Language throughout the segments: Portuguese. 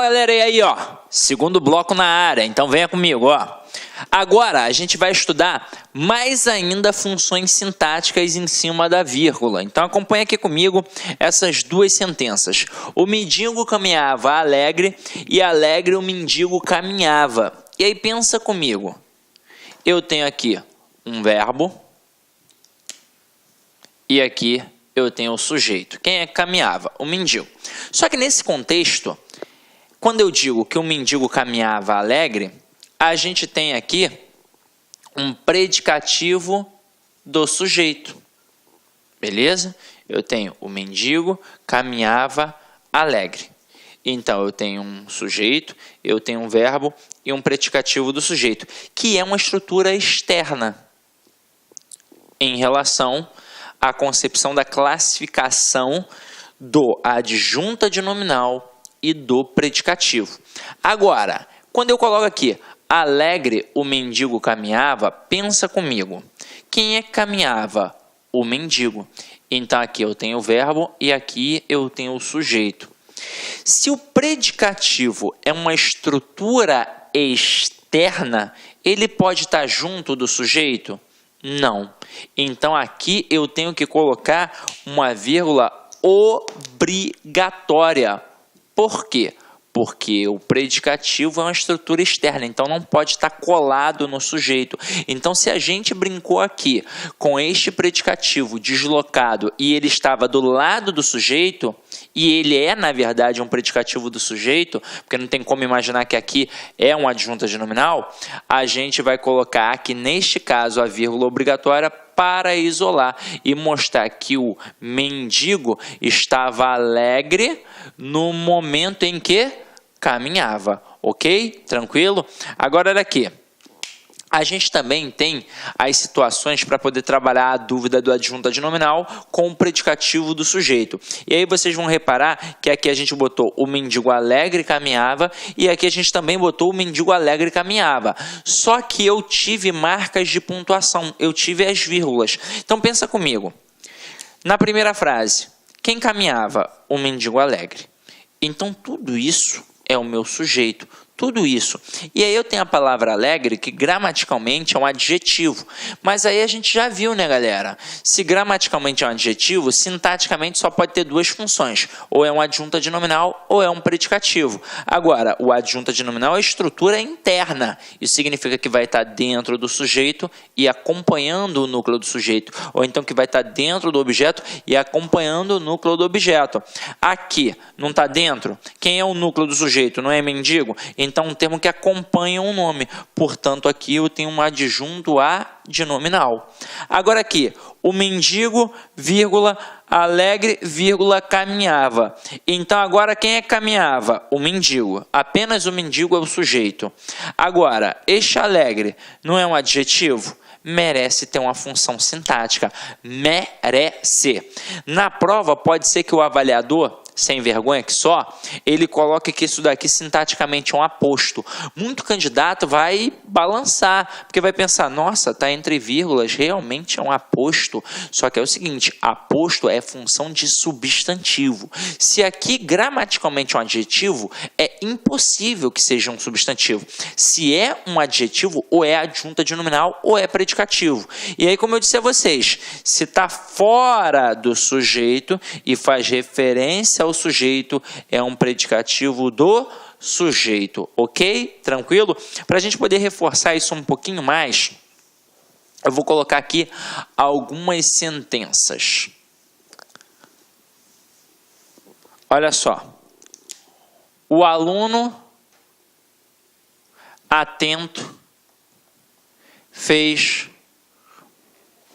Galera, e aí, ó, segundo bloco na área, então venha comigo, ó. Agora a gente vai estudar mais ainda funções sintáticas em cima da vírgula. Então acompanha aqui comigo essas duas sentenças. O mendigo caminhava alegre e alegre o mendigo caminhava. E aí pensa comigo. Eu tenho aqui um verbo e aqui eu tenho o sujeito. Quem é que caminhava? O mendigo. Só que nesse contexto, quando eu digo que o mendigo caminhava alegre, a gente tem aqui um predicativo do sujeito. Beleza? Eu tenho o mendigo caminhava alegre. Então, eu tenho um sujeito, eu tenho um verbo e um predicativo do sujeito, que é uma estrutura externa em relação à concepção da classificação do adjunta de nominal e do predicativo. Agora, quando eu coloco aqui, alegre o mendigo caminhava, pensa comigo. Quem é que caminhava? O mendigo. Então, aqui eu tenho o verbo e aqui eu tenho o sujeito. Se o predicativo é uma estrutura externa, ele pode estar junto do sujeito? Não. Então, aqui eu tenho que colocar uma vírgula obrigatória. Por quê? Porque o predicativo é uma estrutura externa, então não pode estar colado no sujeito. Então, se a gente brincou aqui com este predicativo deslocado e ele estava do lado do sujeito, e ele é, na verdade, um predicativo do sujeito, porque não tem como imaginar que aqui é uma adjunta de nominal, a gente vai colocar aqui, neste caso, a vírgula obrigatória para isolar e mostrar que o mendigo estava alegre no momento em que caminhava, ok? Tranquilo? Agora, olha aqui. A gente também tem as situações para poder trabalhar a dúvida do adjunta de nominal com o predicativo do sujeito. E aí vocês vão reparar que aqui a gente botou o mendigo alegre caminhava e aqui a gente também botou o mendigo alegre caminhava. Só que eu tive marcas de pontuação, eu tive as vírgulas. Então pensa comigo. Na primeira frase, quem caminhava? O mendigo alegre. Então tudo isso é o meu sujeito. Tudo isso. E aí eu tenho a palavra alegre, que gramaticalmente é um adjetivo. Mas aí a gente já viu, né, galera? Se gramaticalmente é um adjetivo, sintaticamente só pode ter duas funções. Ou é um adjunta de nominal, ou é um predicativo. Agora, o adjunta de nominal é estrutura interna. Isso significa que vai estar dentro do sujeito e acompanhando o núcleo do sujeito. Ou então que vai estar dentro do objeto e acompanhando o núcleo do objeto. Aqui, não está dentro? Quem é o núcleo do sujeito? Não é mendigo? Então, um termo que acompanha um nome. Portanto, aqui eu tenho um adjunto a de nominal. Agora aqui, o mendigo, vírgula, alegre, vírgula, caminhava. Então, agora quem é que caminhava? O mendigo. Apenas o mendigo é o sujeito. Agora, este alegre não é um adjetivo? Merece ter uma função sintática. Merece. Na prova, pode ser que o avaliador, sem vergonha que só, ele coloca que isso daqui sintaticamente é um aposto. Muito candidato vai balançar, porque vai pensar, nossa, está entre vírgulas, realmente é um aposto. Só que é o seguinte, aposto é função de substantivo. Se aqui gramaticalmente é um adjetivo, é impossível que seja um substantivo. Se é um adjetivo, ou é adjunta de nominal, ou é predicativo. E aí, como eu disse a vocês, se está fora do sujeito e faz referência ao sujeito, é um predicativo do sujeito, ok? Tranquilo? Para a gente poder reforçar isso um pouquinho mais, eu vou colocar aqui algumas sentenças. Olha só. O aluno atento fez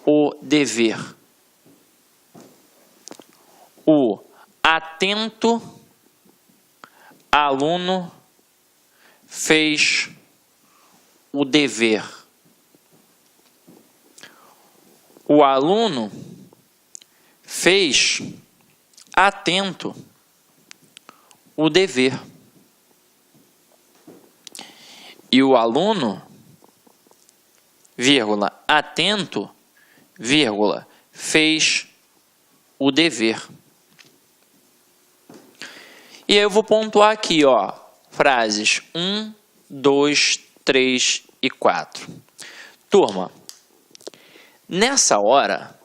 o dever. O atento aluno fez o dever. O aluno fez atento o dever. E o aluno, vírgula, atento, vírgula, fez o dever. E aí eu vou pontuar aqui, ó, frases 1, 2, 3 e 4. Turma, nessa hora,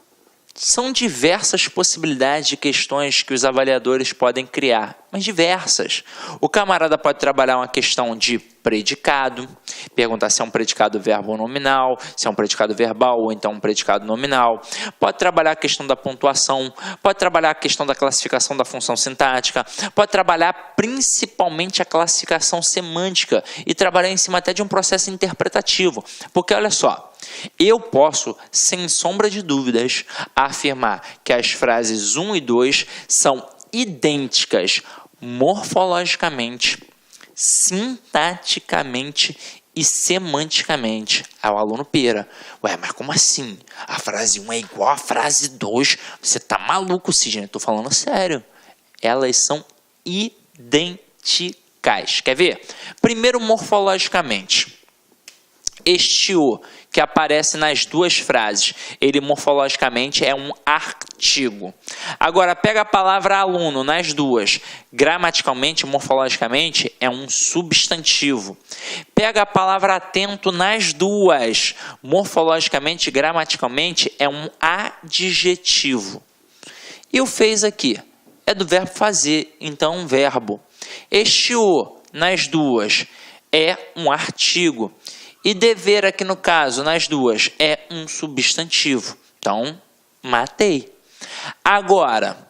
são diversas possibilidades de questões que os avaliadores podem criar, mas diversas. O camarada pode trabalhar uma questão de predicado, perguntar se é um predicado verbo ou nominal, se é um predicado verbal ou então um predicado nominal. Pode trabalhar a questão da pontuação, pode trabalhar a questão da classificação da função sintática, pode trabalhar principalmente a classificação semântica e trabalhar em cima até de um processo interpretativo. Porque olha só, eu posso, sem sombra de dúvidas, afirmar que as frases 1 e 2 são idênticas morfologicamente, sintaticamente e semanticamente ao aluno Pera. Ué, mas como assim? A frase 1 é igual à frase 2? Você tá maluco, Sidney? Eu tô falando sério. Elas são idênticas. Quer ver? Primeiro, morfologicamente. Este O que aparece nas duas frases, ele morfologicamente é um artigo. Agora, pega a palavra aluno nas duas, gramaticalmente, morfologicamente, é um substantivo. Pega a palavra atento nas duas, morfologicamente, gramaticalmente, é um adjetivo. E o fez aqui é do verbo fazer, então um verbo. Este O nas duas é um artigo. E dever aqui no caso, nas duas, é um substantivo. Então, matei. Agora,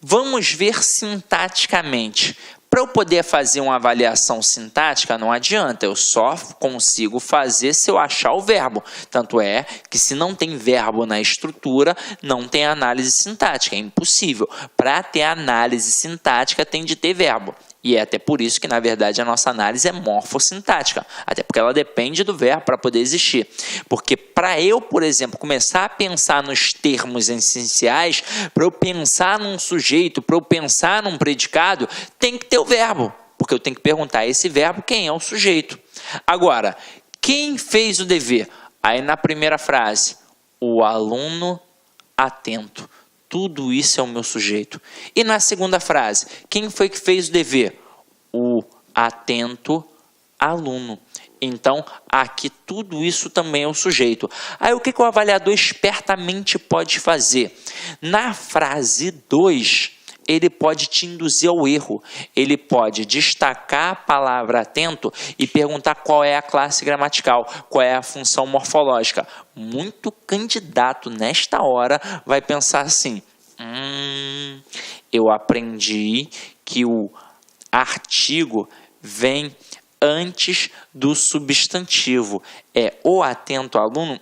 vamos ver sintaticamente. Para eu poder fazer uma avaliação sintática, não adianta, eu só consigo fazer se eu achar o verbo. Tanto é que se não tem verbo na estrutura, não tem análise sintática, é impossível. Para ter análise sintática, tem de ter verbo. E é até por isso que, na verdade, a nossa análise é morfossintática. Até porque ela depende do verbo para poder existir. Porque para eu, por exemplo, começar a pensar nos termos essenciais, para eu pensar num sujeito, para eu pensar num predicado, tem que ter o verbo. Porque eu tenho que perguntar a esse verbo quem é o sujeito. Agora, quem fez o dever? Aí na primeira frase, o aluno atento. Tudo isso é o meu sujeito. E na segunda frase, quem foi que fez o dever? O atento aluno. Então, aqui tudo isso também é o sujeito. Aí o que o avaliador espertamente pode fazer? Na frase 2, ele pode te induzir ao erro. Ele pode destacar a palavra atento e perguntar qual é a classe gramatical, qual é a função morfológica. Muito candidato nesta hora vai pensar assim: eu aprendi que o artigo vem antes do substantivo. É o atento aluno?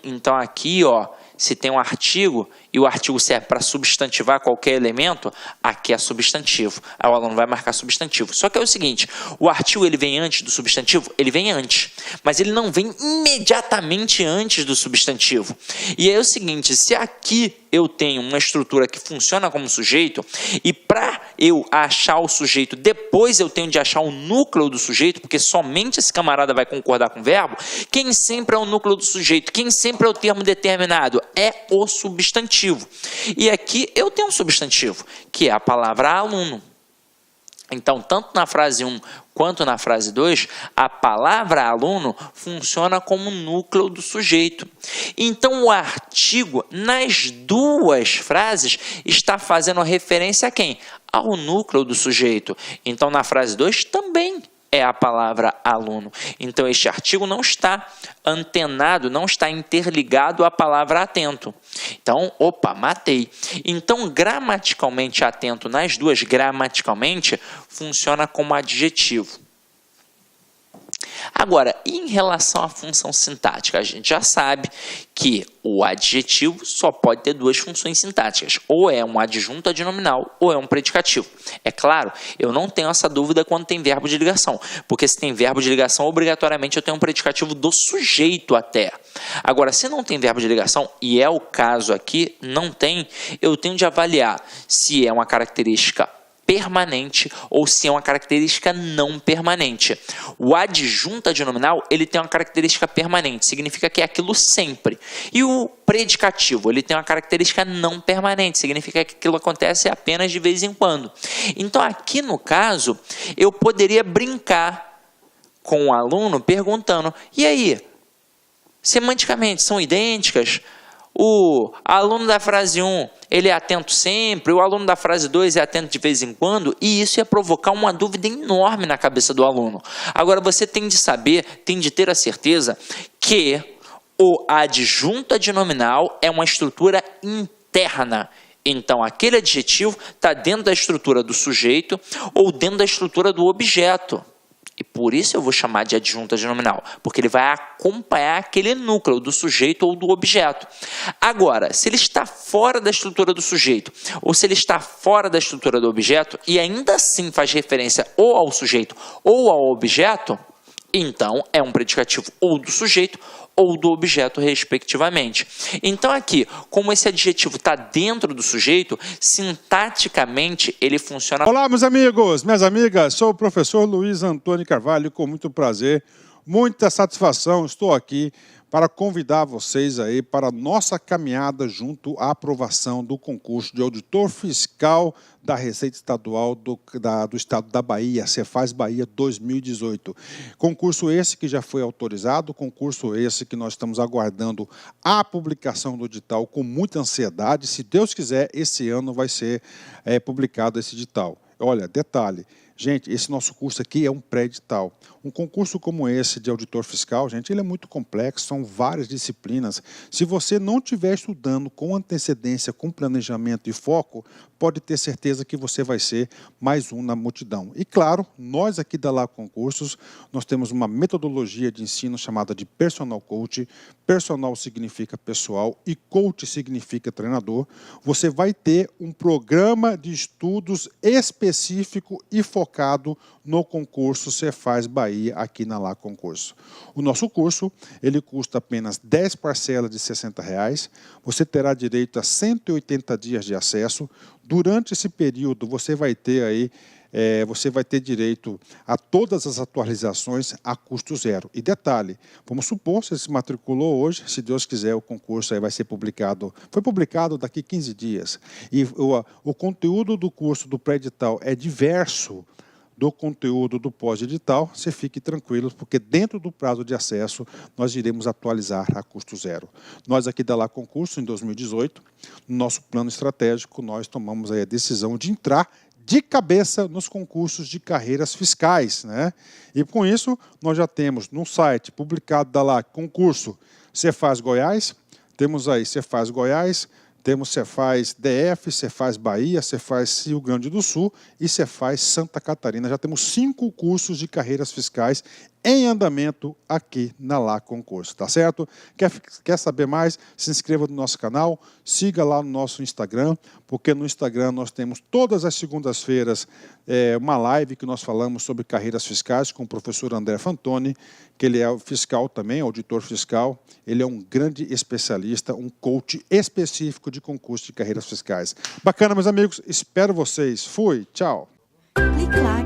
Então aqui, ó, se tem um artigo e o artigo serve para substantivar qualquer elemento, aqui é substantivo. Aí o aluno vai marcar substantivo. Só que é o seguinte, o artigo ele vem antes do substantivo? Ele vem antes, mas ele não vem imediatamente antes do substantivo. E aí é o seguinte, se aqui eu tenho uma estrutura que funciona como sujeito, e para eu achar o sujeito, depois eu tenho de achar o núcleo do sujeito, porque somente esse camarada vai concordar com o verbo, quem sempre é o núcleo do sujeito? Quem sempre é o termo determinado? É o substantivo. E aqui eu tenho um substantivo, que é a palavra aluno. Então, tanto na frase 1 quanto na frase 2, a palavra aluno funciona como núcleo do sujeito. Então, o artigo, nas duas frases, está fazendo referência a quem? Ao núcleo do sujeito. Então, na frase 2, também é a palavra aluno. Então, este artigo não está antenado, não está interligado à palavra atento. Então, opa, matei. Então, gramaticalmente atento nas duas, gramaticalmente, funciona como adjetivo. Agora, em relação à função sintática, a gente já sabe que o adjetivo só pode ter duas funções sintáticas, ou é um adjunto adnominal, ou é um predicativo. É claro, eu não tenho essa dúvida quando tem verbo de ligação, porque se tem verbo de ligação, obrigatoriamente eu tenho um predicativo do sujeito até. Agora, se não tem verbo de ligação, e é o caso aqui, não tem, eu tenho de avaliar se é uma característica permanente ou se é uma característica não permanente. O adjunto adnominal, ele tem uma característica permanente, significa que é aquilo sempre. E o predicativo, ele tem uma característica não permanente, significa que aquilo acontece apenas de vez em quando. Então, aqui no caso, eu poderia brincar com o aluno perguntando: e aí, semanticamente são idênticas? O aluno da frase 1, ele é atento sempre, o aluno da frase 2 é atento de vez em quando, e isso ia provocar uma dúvida enorme na cabeça do aluno. Agora, você tem de saber, tem de ter a certeza que o adjunto adnominal é uma estrutura interna. Então, aquele adjetivo está dentro da estrutura do sujeito ou dentro da estrutura do objeto. E por isso eu vou chamar de adjunto adnominal, porque ele vai acompanhar aquele núcleo do sujeito ou do objeto. Agora, se ele está fora da estrutura do sujeito, ou se ele está fora da estrutura do objeto, e ainda assim faz referência ou ao sujeito ou ao objeto, então é um predicativo ou do sujeito ou do objeto, respectivamente. Então aqui, como esse adjetivo está dentro do sujeito, sintaticamente ele funciona... Olá, meus amigos, minhas amigas, sou o professor Luiz Antônio Carvalho, com muito prazer, muita satisfação, estou aqui para convidar vocês aí para a nossa caminhada junto à aprovação do concurso de auditor fiscal da Receita Estadual do Estado da Bahia, Cefaz Bahia 2018. Concurso esse que já foi autorizado, concurso esse que nós estamos aguardando a publicação do edital com muita ansiedade. Se Deus quiser, esse ano vai ser publicado esse edital. Olha, detalhe. Gente, esse nosso curso aqui é um pré-edital. Um concurso como esse de auditor fiscal, gente, ele é muito complexo, são várias disciplinas. Se você não estiver estudando com antecedência, com planejamento e foco, pode ter certeza que você vai ser mais um na multidão. E claro, nós aqui da Lá Concursos, nós temos uma metodologia de ensino chamada de Personal Coach. Personal significa pessoal e coach significa treinador. Você vai ter um programa de estudos específico e focado no concurso Cefaz Bahia aqui na Lá Concurso. O nosso curso, ele custa apenas 10 parcelas de R$ 60. Você terá direito a 180 dias de acesso. Durante esse período, você vai ter aí direito a todas as atualizações a custo zero. E detalhe, vamos supor, você se matriculou hoje, se Deus quiser, o concurso aí vai ser publicado, foi publicado daqui 15 dias. E o conteúdo do curso do pré-edital é diverso do conteúdo do pós-edital, você fique tranquilo, porque dentro do prazo de acesso, nós iremos atualizar a custo zero. Nós aqui da Lá Concurso, em 2018, no nosso plano estratégico, nós tomamos aí a decisão de entrar de cabeça nos concursos de carreiras fiscais, né? E com isso, nós já temos no site publicado da Lá Concurso Cefaz Goiás, temos aí Cefaz Goiás, temos Cefaz DF, Cefaz Bahia, Cefaz Rio Grande do Sul e Cefaz Santa Catarina. Já temos 5 cursos de carreiras fiscais em andamento aqui na Lá Concurso, tá certo? Quer saber mais? Se inscreva no nosso canal, siga lá no nosso Instagram, porque no Instagram nós temos todas as segundas-feiras uma live que nós falamos sobre carreiras fiscais com o professor André Fantoni, que ele é fiscal também, auditor fiscal, ele é um grande especialista, um coach específico de concurso de carreiras fiscais. Bacana, meus amigos, espero vocês. Fui, tchau! Clique lá.